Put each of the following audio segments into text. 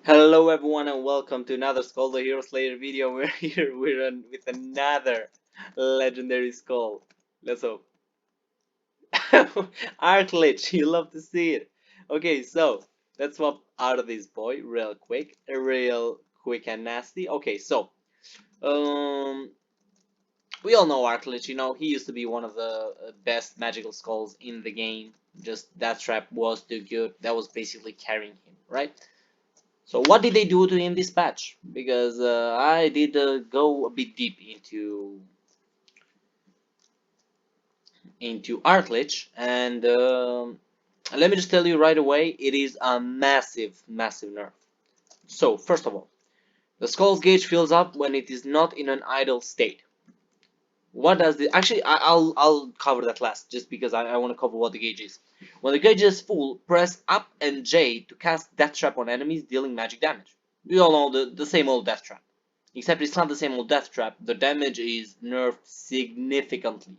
Hello everyone and welcome to another Skull the Hero Slayer video. We're here with another legendary skull. Let's hope. Archlich, you love to see it. Okay, so let's swap out of this boy real quick and nasty. Okay, so um we all know Archlich, he used to be one of the best magical skulls in the game. Just that trap was too good. That was basically carrying him, right? So what did they do to him this patch? Because I did go a bit deep into Arclich, and let me just tell you right away, it is a massive nerf. So first of all, the Skull's gauge fills up when it is not in an idle state. What does the actually I'll cover that last just because I want to cover what the gauge is. When the gauge is full, press up and J to cast Death Trap on enemies dealing magic damage. We all know the same old Death Trap. Except it's not the same old Death Trap. The damage is nerfed significantly.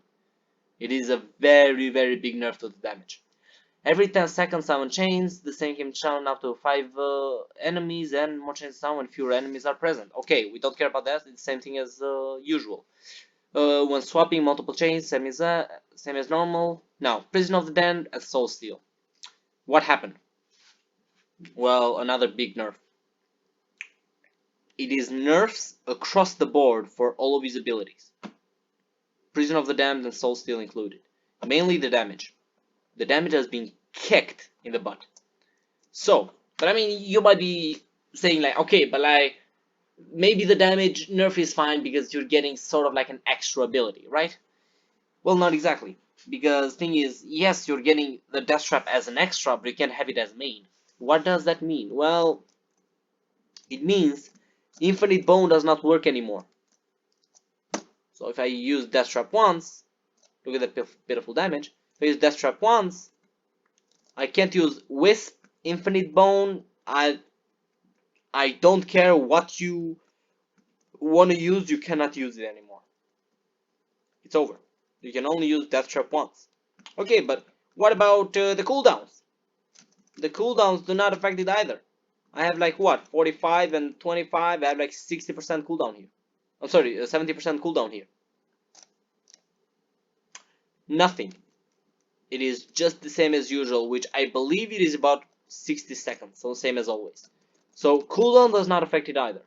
It is a very big nerf to the damage. Every 10 seconds summon chains, the same can summon up to 5 enemies and more chains summon when fewer enemies are present. Okay, we don't care about that, it's the same thing as usual. When swapping multiple chains, same as normal. Now, Prison of the Damned and Soul Steal. What happened? Well, another big nerf. It is nerfs across the board for all of his abilities. Prison of the Damned and Soul Steal included. Mainly the damage. The damage has been kicked in the butt. So, but I mean, you might be saying like, okay, but like, maybe the damage nerf is fine because you're getting sort of like an extra ability, right? Well, not exactly. Because thing is, yes, you're getting the Death Trap as an extra, but you can't have it as main. What does that mean? Well, it means Infinite Bone does not work anymore. So if I use Death Trap once, look at the pitiful damage. If I use Death Trap once, I can't use Wisp, Infinite Bone. I don't care what you want to use, you cannot use it anymore. It's over. You can only use Death Trap once. Okay, but what about the cooldowns? The cooldowns do not affect it either. I have like what, 45 and 25. I have like 60% cooldown here. I'm sorry, 70% cooldown here. Nothing. It is just the same as usual, which I believe it is about 60 seconds, so same as always. So cooldown does not affect it either.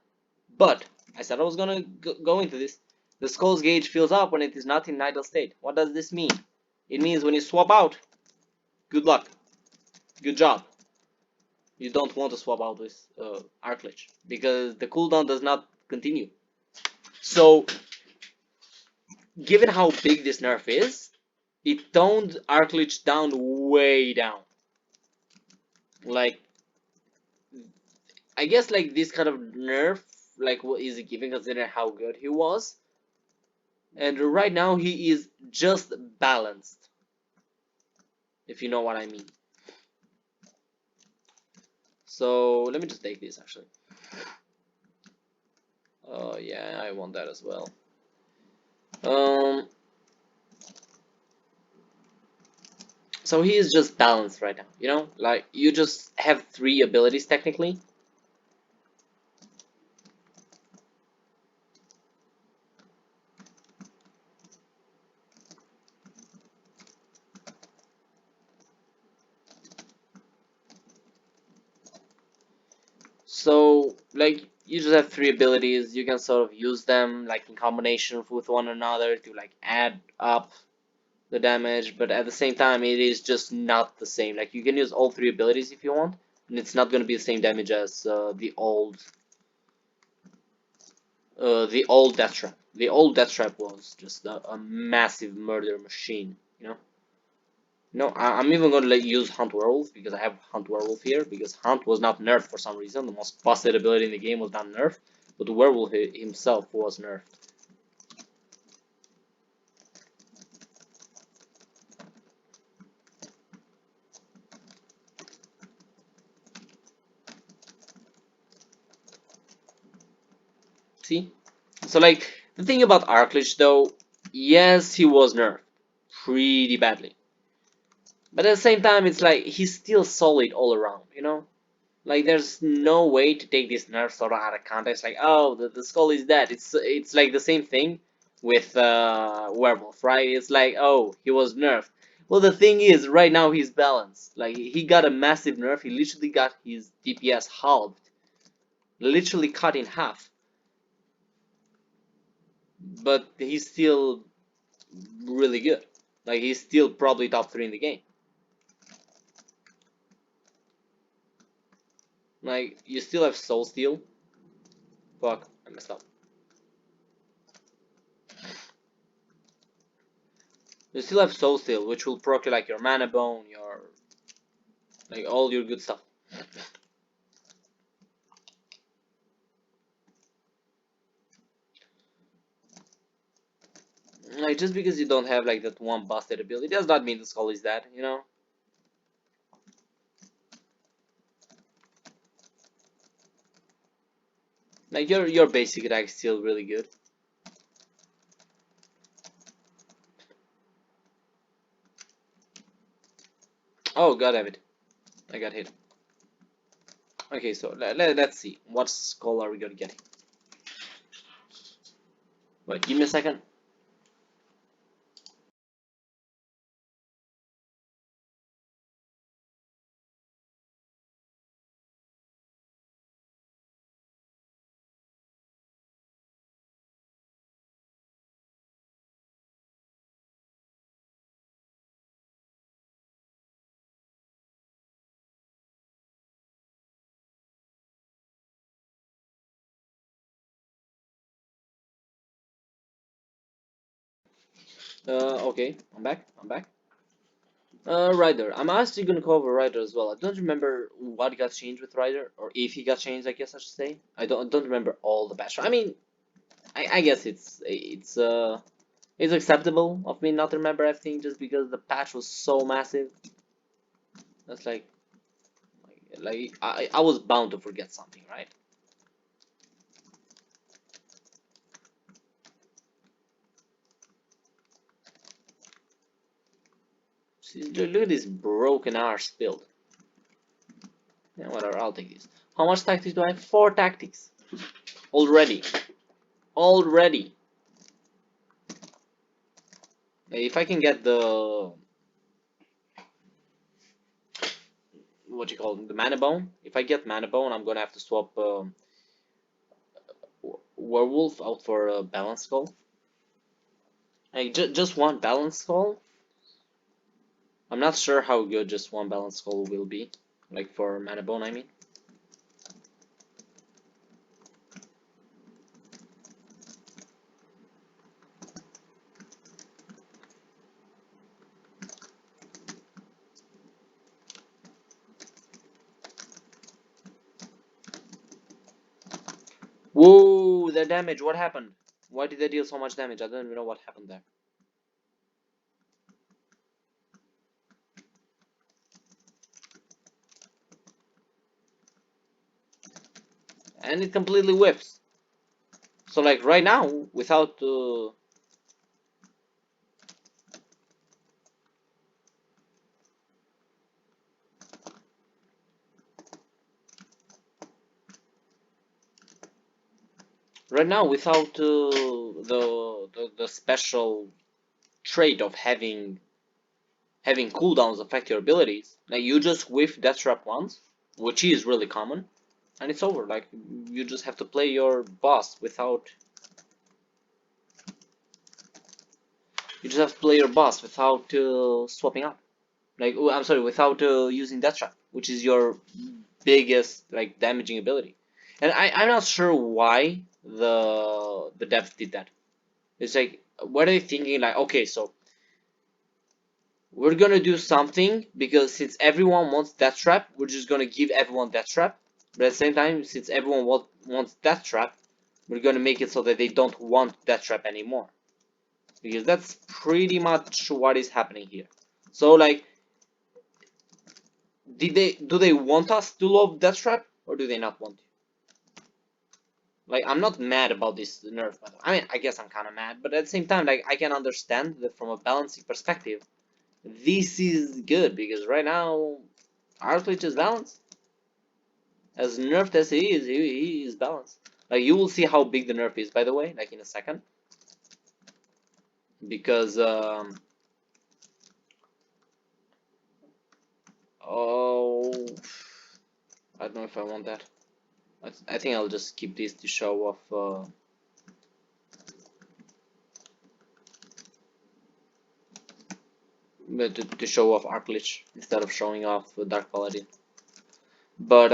But I said I was gonna go into this. The Skull's gauge fills up when it is not in idle state. What does this mean? It means when you swap out, good luck, good job. You don't want to swap out with Arclich because the cooldown does not continue. So, given how big this nerf is, it toned Arclich down way down. Like, I guess like this kind of nerf, like what is it giving considering how good he was? And right now he is just balanced, if you know what I mean. So let me just take this actually. Oh yeah, I want that as well. So he is just balanced right now, like you just have 3 abilities technically. So like you just have 3 abilities, you can sort of use them like in combination with one another to like add up the damage, but at the same time it is just not the same. Like you can use all 3 abilities if you want, and it's not going to be the same damage as the old Death Trap. The old Death Trap was just a massive murder machine. No, I'm even going to use Hunt Werewolf because I have Hunt Werewolf here because Hunt was not nerfed for some reason. The most busted ability in the game was not nerfed, but the Werewolf himself was nerfed. See? So like, the thing about Arclich though, yes, he was nerfed pretty badly. But at the same time, it's like, he's still solid all around. Like, there's no way to take this nerf sort of out of context. Like, oh, the skull is dead. It's like the same thing with werewolf, right? It's like, oh, he was nerfed. Well, the thing is, right now he's balanced. Like, he got a massive nerf. He literally got his DPS halved, literally cut in half. But he's still really good. Like, he's still probably top 3 in the game. Like, you still have soul steal. Fuck, I messed up. You still have soul steal, which will proc you like your mana bone, your like all your good stuff. Like, just because you don't have like that one busted ability does not mean the skull is dead, you know? Like, your basic attack is still really good. Oh, god damn it. I got hit. Okay, so let's see. What skull are we gonna get? Wait, give me a second. Okay, I'm back. I'm back. Rider. I'm actually gonna cover Rider as well. I don't remember what got changed with Rider, or if he got changed, I guess I should say. I don't remember all the patch. I mean, I guess it's acceptable of me not to remember everything just because the patch was so massive. That's like I was bound to forget something, right? See, look at this broken arse build. Yeah, whatever, I'll take this. How much tactics do I have? 4 tactics. Already. Already. If I can get the what you call it, the mana bone. If I get mana bone, I'm gonna have to swap werewolf out for a balance skull. Like just one balance skull. I'm not sure how good just one balance skull will be. Like for mana bone, I mean. Whoa, the damage, what happened? Why did they deal so much damage? I don't even know what happened there. And it completely whiffs. So like right now, without the special trait of having cooldowns affect your abilities, like you just whiff Death Trap once, which is really common, and it's over. Like you just have to play your boss without swapping up. Like oh, I'm sorry, without using Death Trap, which is your biggest like damaging ability. And I'm not sure why the devs did that. It's like what are they thinking? Like okay, so we're gonna do something because since everyone wants Death Trap, we're just gonna give everyone Death Trap. But at the same time, since everyone wants Death Trap, we're gonna make it so that they don't want Death Trap anymore. Because that's pretty much what is happening here. So like, do they want us to love Death Trap or do they not want to? Like, I'm not mad about this nerf. I mean, I guess I'm kind of mad, but at the same time, like, I can understand that from a balancing perspective, this is good because right now, Arclich is balanced. As nerfed as he is balanced. Like you will see how big the nerf is, by the way, like in a second, because oh, I don't know if I want that. I think I'll just keep this to show off. To show off Archlich instead of showing off Dark Paladin. But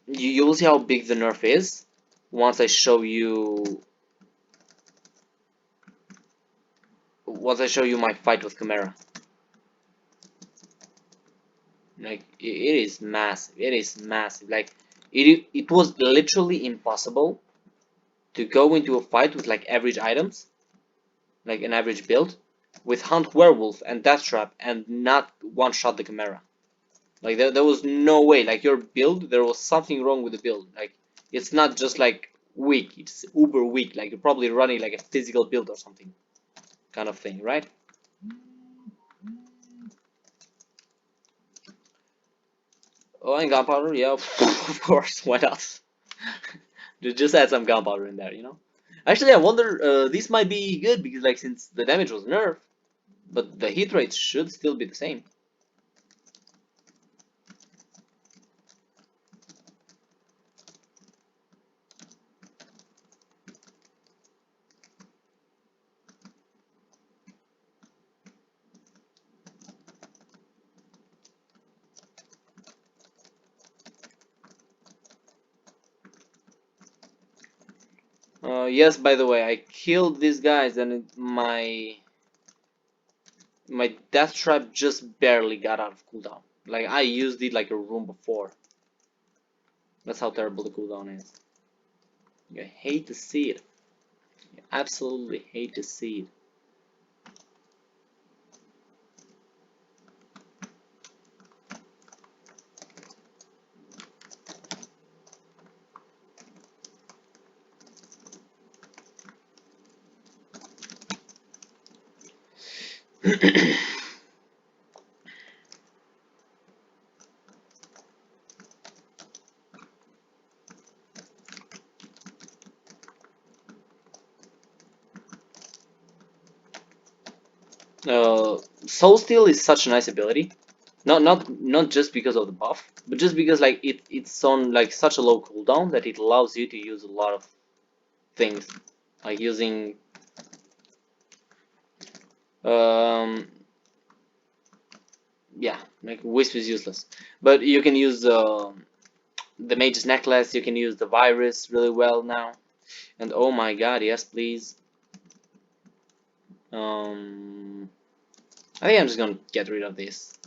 you will see how big the nerf is once I show you. Once I show you my fight with Chimera. Like it is massive. It is massive. Like it was literally impossible to go into a fight with like average items, like an average build, with Hunt Werewolf and Death Trap and not one shot the Chimera. Like there was no way. Like your build, there was something wrong with the build. Like it's not just like weak, it's uber weak. Like you're probably running like a physical build or something, kind of thing, right? Oh, and gunpowder, yeah, of course. Why not? Just add some gunpowder in there, you know. Actually, I wonder. This might be good because, like, since the damage was nerfed, but the hit rate should still be the same. Yes, by the way, I killed these guys and my death trap just barely got out of cooldown. Like I used it like a room before. That's how terrible the cooldown is. You hate to see it. You absolutely hate to see it. Soul Steal is such a nice ability. Not just because of the buff, but just because like it's on like such a low cooldown that it allows you to use a lot of things, like using um yeah, like Wisp is useless, but you can use the Mage's Necklace, you can use the Virus really well now, and oh my god, yes please. I think I'm just gonna get rid of this.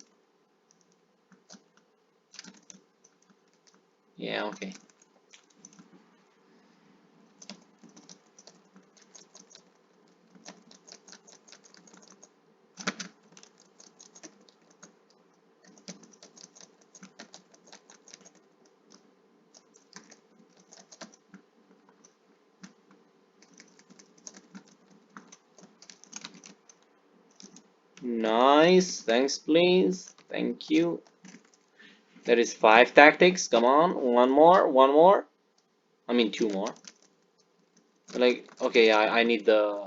Yeah, okay. Nice, thanks please. Thank you. That is 5 tactics. Come on, one more. I mean 2 more. Like, okay, I need the.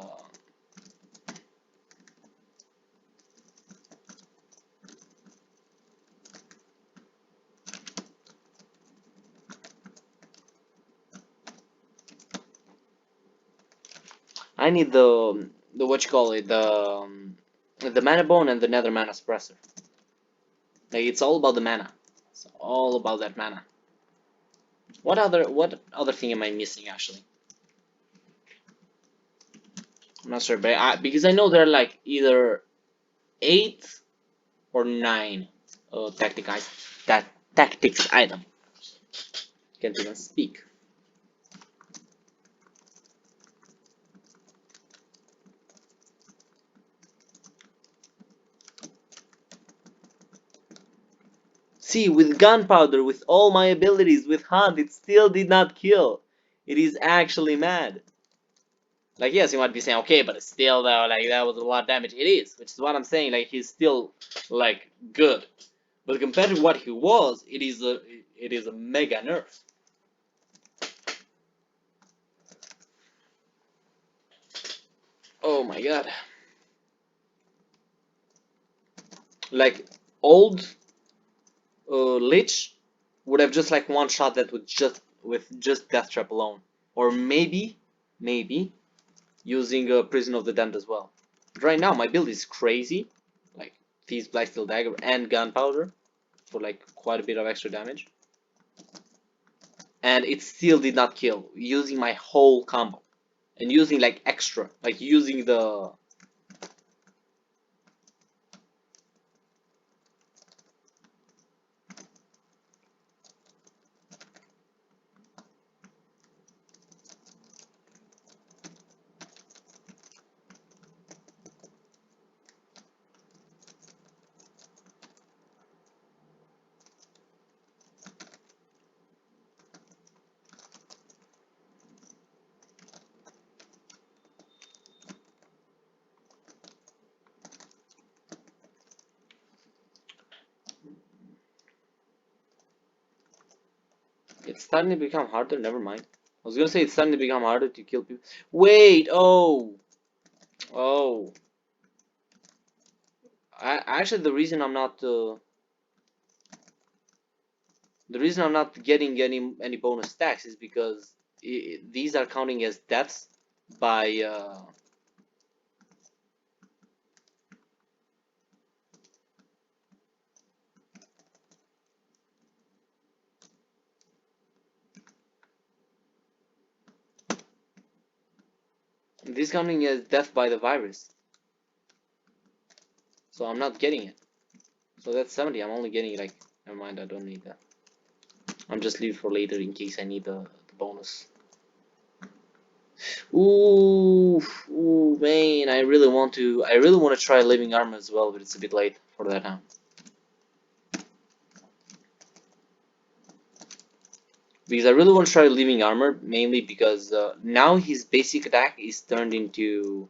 I need the what you call it, the mana bone and the nether mana suppressor. Like it's all about the mana. It's all about that mana. What other thing am I missing actually? I'm not sure, but because I know there are like either 8 or 9 that tactics item. Can't even speak. See, with gunpowder, with all my abilities, with hunt, it still did not kill. It is actually mad. Like, yes, you might be saying, okay, but still, though, like, that was a lot of damage. It is, which is what I'm saying. Like, he's still, like, good. But compared to what he was, it is a mega nerf. Oh my god. Like old Lich would have just like one shot that would just Death Trap alone, or maybe using a Prison of the Damned as well. But right now my build is crazy, like Thieves Blacksteel Dagger and Gunpowder for like quite a bit of extra damage, and it still did not kill using my whole combo and using like extra, like using the It's starting to become harder. Never mind. I was gonna say it's starting to become harder to kill people. Wait. Oh. Actually, the reason I'm not getting any bonus stacks is because these are counting as deaths by this counting as death by the virus. So I'm not getting it. So that's 70. I'm only getting like. Never mind. I don't need that. I'm just leave for later in case I need the bonus. Ooh, man, I really want to try living armor as well, but it's a bit late for that now. Because I really want to try living armor, mainly because now his basic attack is turned into.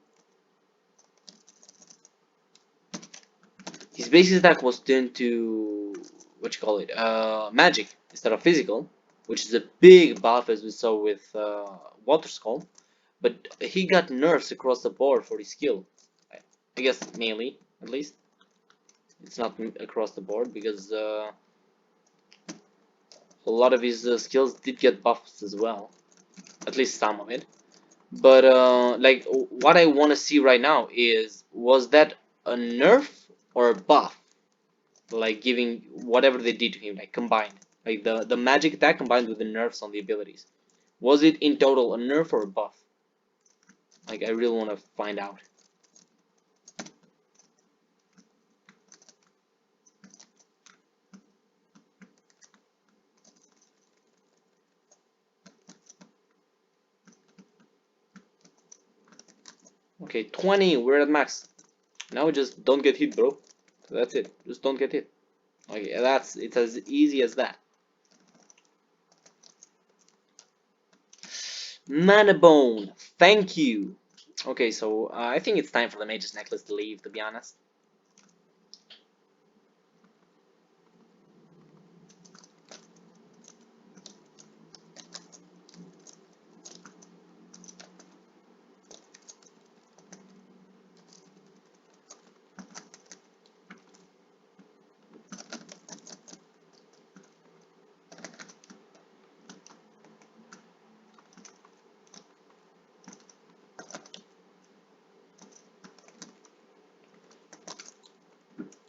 His basic attack was turned to what you call it, magic instead of physical, which is a big buff as we saw with Water Skull. But he got nerfs across the board for his skill. I guess mainly, at least. It's not across the board because a lot of his skills did get buffs as well, at least some of it. But like what I want to see right now is, was that a nerf or a buff? Like giving whatever they did to him, like combined, like the magic attack combined with the nerfs on the abilities. Was it in total a nerf or a buff? Like I really want to find out. Okay, 20. We're at max. Now we just don't get hit, bro. That's it. Just don't get hit. Okay, it's as easy as that. Manabone, thank you. Okay, so I think it's time for the Mage's Necklace to leave, to be honest.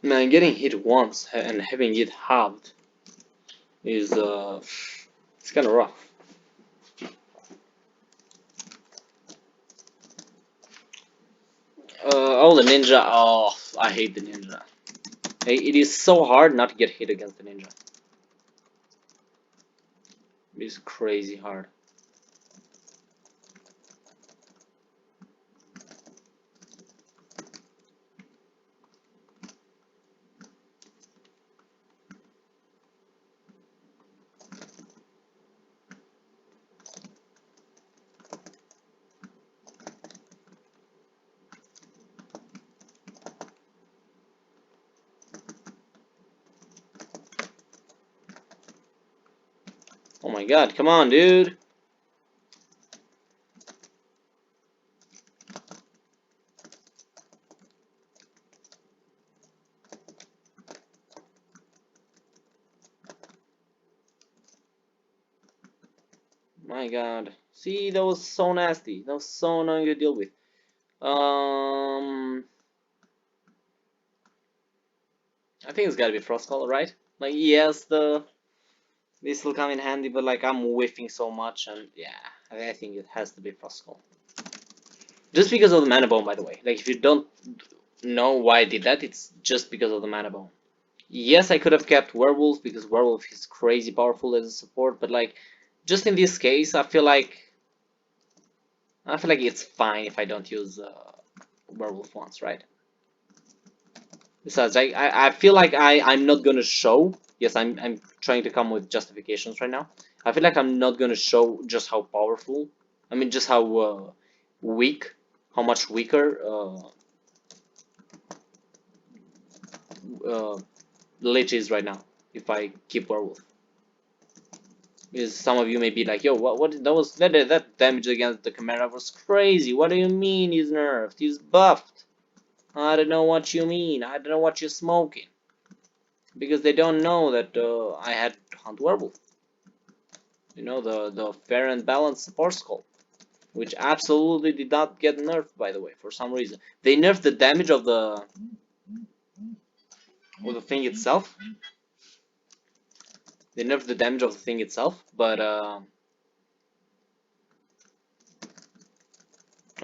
Man, getting hit once and having it halved is it's kind of rough. Oh, the ninja. Oh, I hate the ninja. Hey, it is so hard not to get hit against the ninja. It is crazy hard. Oh my god, come on, dude. My god. See, that was so nasty. That was so annoying to deal with. I think it's gotta be Frost Color, right? Like, yes, this will come in handy, but like, I'm whiffing so much, and yeah, I think it has to be Frost Color. Just because of the Mana Bomb, by the way. Like, if you don't know why I did that, it's just because of the Mana Bomb. Yes, I could have kept Werewolf, because Werewolf is crazy powerful as a support, but like, just in this case, I feel like it's fine if I don't use Werewolf once, right? Besides, I feel like I'm not gonna show. Yes, I'm trying to come with justifications right now. I feel like I'm not gonna show just how powerful. I mean, just how weak, how much weaker Lich is right now if I keep Werewolf. Because some of you may be like, yo, what that was that damage against the Chimera was crazy. What do you mean he's nerfed? He's buffed. I don't know what you mean. I don't know what you're smoking. Because they don't know that I had Hunt Werewolf. You know, the fair and balanced support sculpt, which absolutely did not get nerfed, by the way, for some reason. They nerfed the damage of the thing itself. They nerfed the damage of the thing itself, but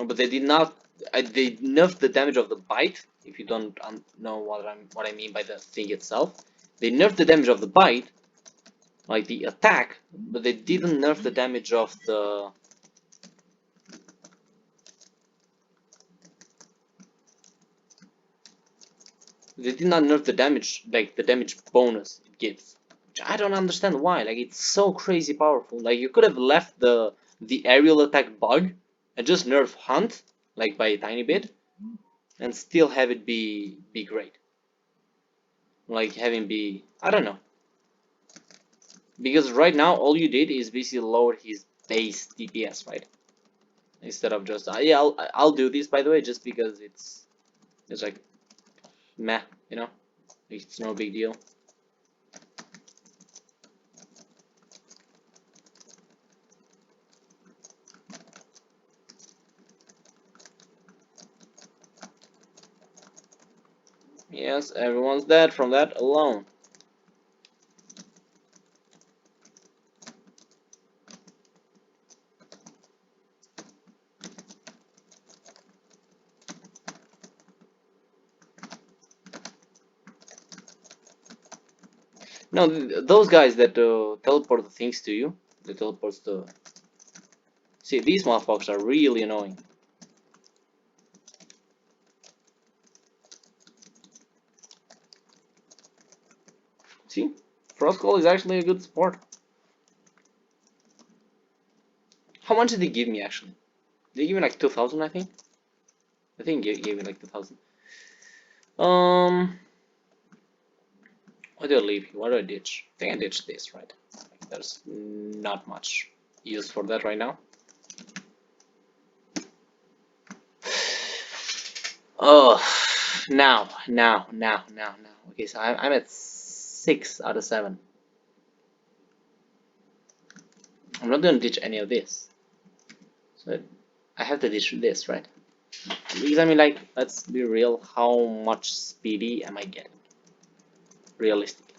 they did not. They nerfed the damage of the bite. If you don't know what I mean by the thing itself, they nerfed the damage of the bite, like the attack, but they didn't nerf the damage of the. They did not nerf the damage, like the damage bonus it gives. Which I don't understand why. Like, it's so crazy powerful. Like, you could have left the aerial attack bug and just nerf Hunt, like by a tiny bit, and still have it be great. Like, having be, I don't know. Because right now all you did is basically lower his base DPS, right? Instead of just yeah, I'll do this, by the way, just because it's like meh, you know, it's no big deal. Yes, everyone's dead from that alone. No, those guys that teleport the things to you, they teleport the. See, these motherfuckers are really annoying. See, Frostcall is actually a good support. How much did they give me actually? They give me like 2,000, I think. I think they gave me like 2,000. Why do I leave? Why do I ditch? I think I ditched this, right? Like, there's not much use for that right now. Oh, now. Okay, so I'm at 6 out of 7. I'm not gonna ditch any of this. So I have to ditch this, right? Because I mean, like, let's be real. How much speedy am I getting? Realistically.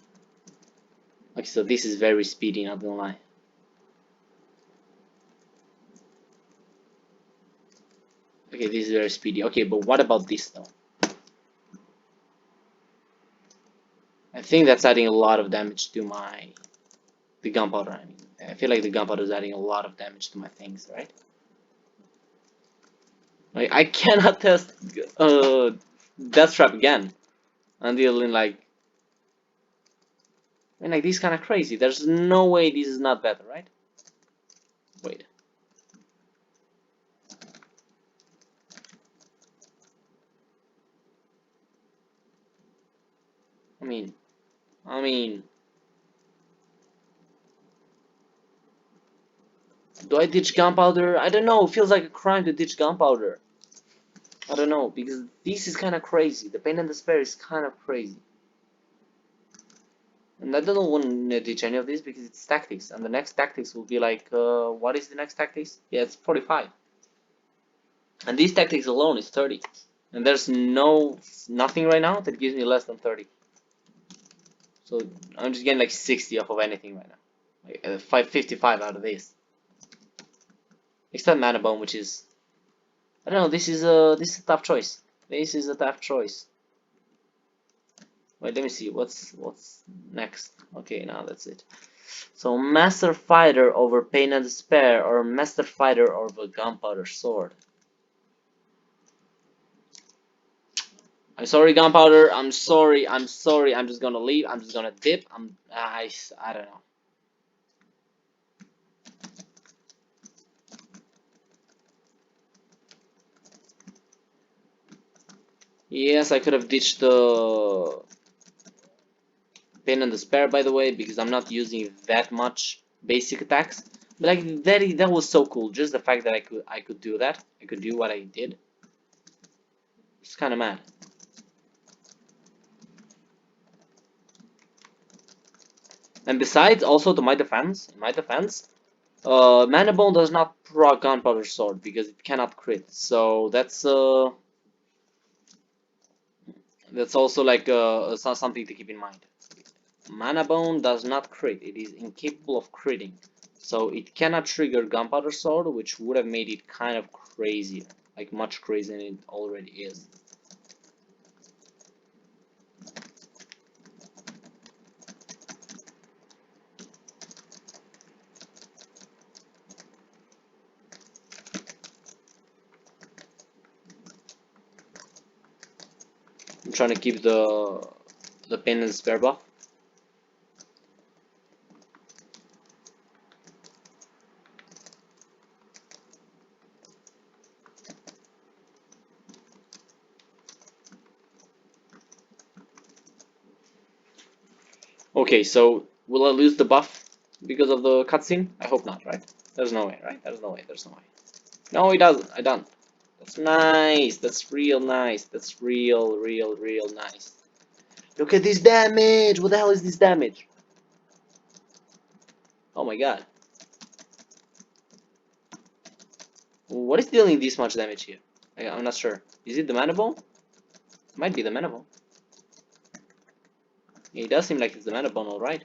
Okay, so this is very speedy, not gonna lie. Okay, this is very speedy. Okay, but what about this though? I think that's adding a lot of damage to the gunpowder. I mean, I feel like the gunpowder is adding a lot of damage to my things, right? Like, I cannot test Death Trap again until in like. I mean, like, this is kind of crazy. There's no way this is not better, right? Wait. I mean, Do I ditch gunpowder? I don't know. It feels like a crime to ditch gunpowder. I don't know, because this is kind of crazy. The pain and despair is kind of crazy. And I don't want to ditch any of this because it's tactics. And the next tactics will be like, what is the next tactics? Yeah, it's 45. And these tactics alone is 30. And there's nothing right now that gives me less than 30. So I'm just getting like 60 off of anything right now. Like 555 out of this. Except mana bone, which is, I don't know. This is a tough choice. This is a tough choice. Wait, let me see. What's next? Okay, now that's it. So Master Fighter over Pain and Despair, or Master Fighter over Gunpowder Sword. I'm sorry, Gunpowder. I'm sorry. I'm sorry. I'm just gonna leave. I'm just gonna dip. I don't know. Yes, I could have ditched the Pain and Despair, by the way, because I'm not using that much basic attacks. But like that was so cool. Just the fact that I could do that. I could do what I did. It's kind of mad. And besides, also to my defense, Mana Bone does not proc Gunpowder Sword because it cannot crit. So that's also like something to keep in mind. Mana Bone does not crit. It is incapable of critting. So it cannot trigger Gunpowder Sword, which would have made it kind of crazier. Like much crazier than it already is. I'm trying to keep the Pain and Despair buff. Okay, so will I lose the buff because of the cutscene? I hope not, right? There's no way, right? There's no way, there's no way. No, it doesn't. I don't. That's nice. That's real nice. That's real nice. Look at this damage! What the hell is this damage? Oh my god. What is dealing this much damage here? I'm not sure. Is it the mana bone? It might be the mana bone. Yeah, it does seem like it's the mana bone, alright.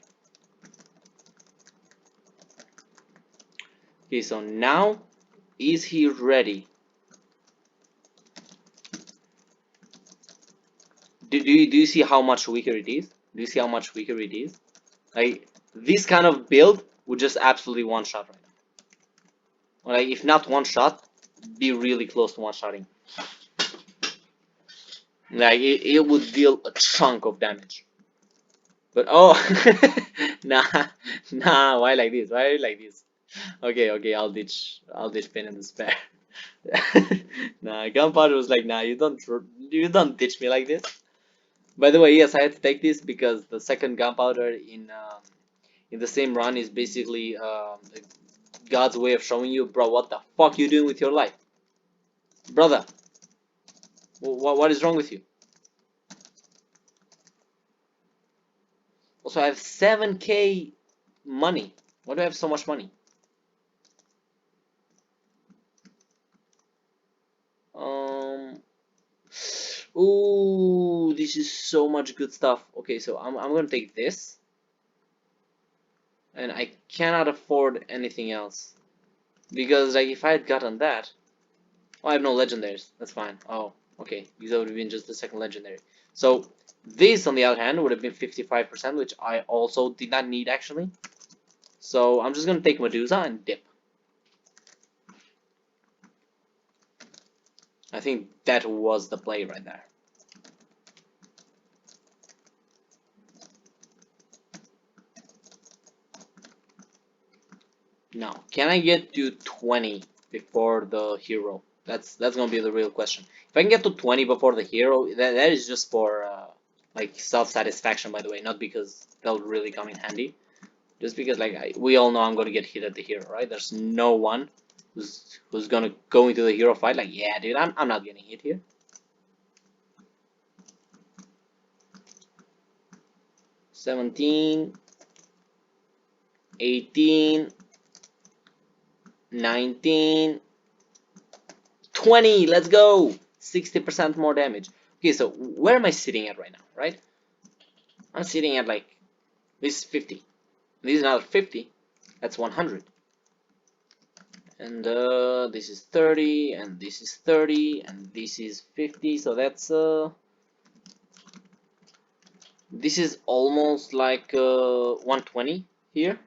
Okay, so now, is he ready? Do you see how much weaker it is? Do you see how much weaker it is? Like, this kind of build would just absolutely one-shot right now. Like, if not one-shot, be really close to one-shotting. Like, it would deal a chunk of damage. But, oh, nah, why like this? Why like this? Okay, I'll ditch Pain and Despair. Nah, Gunpowder was like, nah, you don't ditch me like this. By the way, yes, I had to take this because the second Gunpowder in the same run is basically God's way of showing you, bro, what the fuck you doing with your life, brother? What is wrong with you? Also, I have 7k money. Why do I have so much money? Ooh, this is so much good stuff. Okay, so I'm gonna take this, and I cannot afford anything else because like if I had gotten that, oh, I have no legendaries. That's fine. Oh, okay, because that would have been just the second legendary. So this, on the other hand, would have been 55%, which I also did not need actually. So I'm just gonna take Medusa and dip. I think that was the play right there. Now, can I get to 20 before the hero? That's gonna be the real question. If I can get to 20 before the hero, that is just for like self-satisfaction, by the way, not because that would really come in handy. Just because like we all know I'm gonna get hit at the hero, right? There's no one who's gonna go into the hero fight like, yeah, dude, I'm not getting hit here. 17, 18, 19, 20. Let's go. 60% more damage. Okay, so where am I sitting at right now, right? I'm sitting at like this is 50. This is another 50. That's 100. And this is 30, and this is 30, and this is 50. So that's this is almost like 120 here,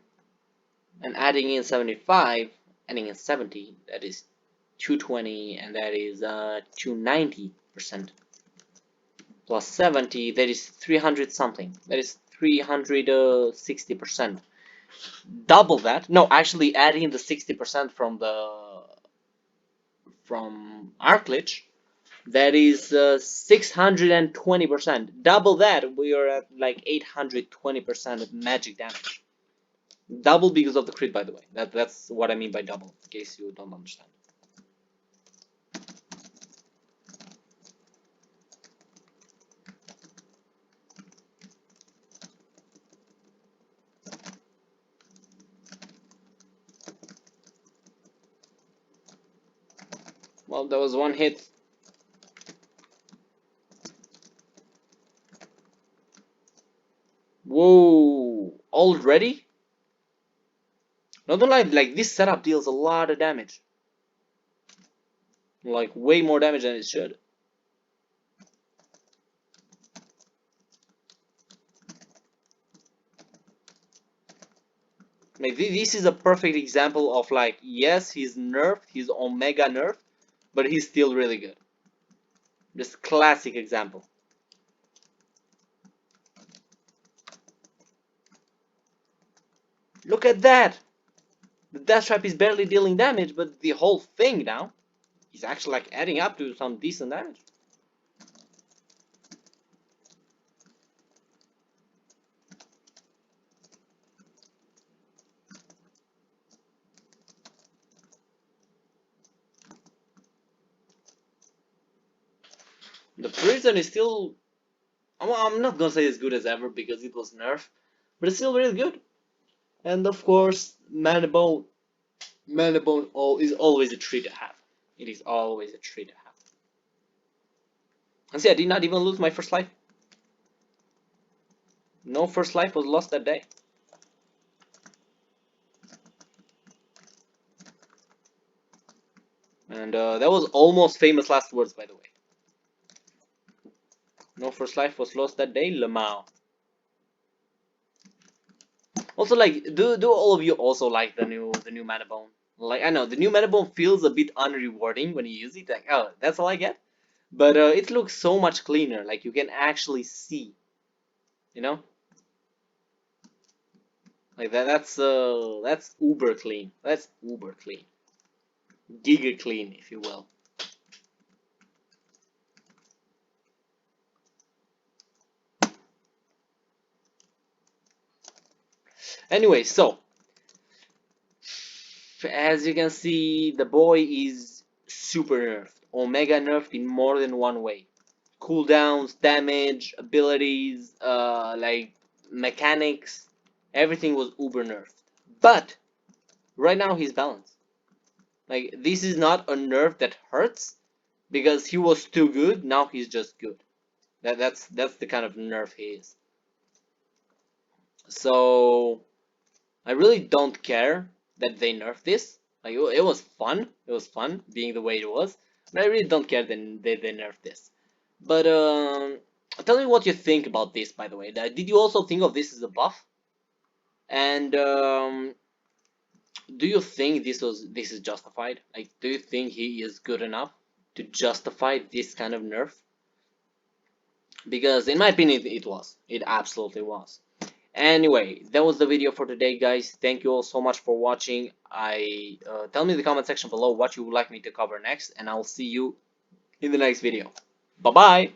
and adding in 75, adding in 70, that is 220, and that is 290%. Plus 70, that is 300 something. That is 360%. Double that. No, actually adding the 60% from Arclich, that is 620%. Double that, we are at like 820% magic damage. Double because of the crit, by the way. That's what I mean by double, in case you don't understand. Well, that was one hit. Whoa! Already? Not only like this setup deals a lot of damage. Like way more damage than it should. Like this is a perfect example of like, yes, he's nerfed, he's omega nerfed, but he's still really good. Just classic example. Look at that! The death trap is barely dealing damage, but the whole thing now is actually like adding up to some decent damage. The prison is still, I'm not gonna say as good as ever because it was nerfed, but it's still really good. And of course, mana bone is always a treat to have. It is always a treat to have. And see, I did not even lose my first life. No first life was lost that day. And that was almost famous last words, by the way. No first life was lost that day, Lemao. Also, like, do all of you also like the new mana bone? Like, I know the new mana bone feels a bit unrewarding when you use it. Like, oh, that's all I get. But it looks so much cleaner. Like you can actually see, you know. Like that's uber clean. That's uber clean. Giga clean, if you will. Anyway, so as you can see, the boy is super nerfed. Omega nerfed in more than one way. Cooldowns, damage, abilities, like mechanics, everything was uber nerfed. But right now he's balanced. Like this is not a nerf that hurts because he was too good. Now he's just good. That's the kind of nerf he is. So I really don't care that they nerfed this. Like it was fun. It was fun being the way it was. But I really don't care that they nerfed this. But tell me what you think about this. By the way, did you also think of this as a buff? And do you think this is justified? Like, do you think he is good enough to justify this kind of nerf? Because in my opinion, it was. It absolutely was. Anyway, that was the video for today, guys. Thank you all so much for watching. Tell me in the comment section below what you would like me to cover next, and I'll see you in the next video. Bye bye.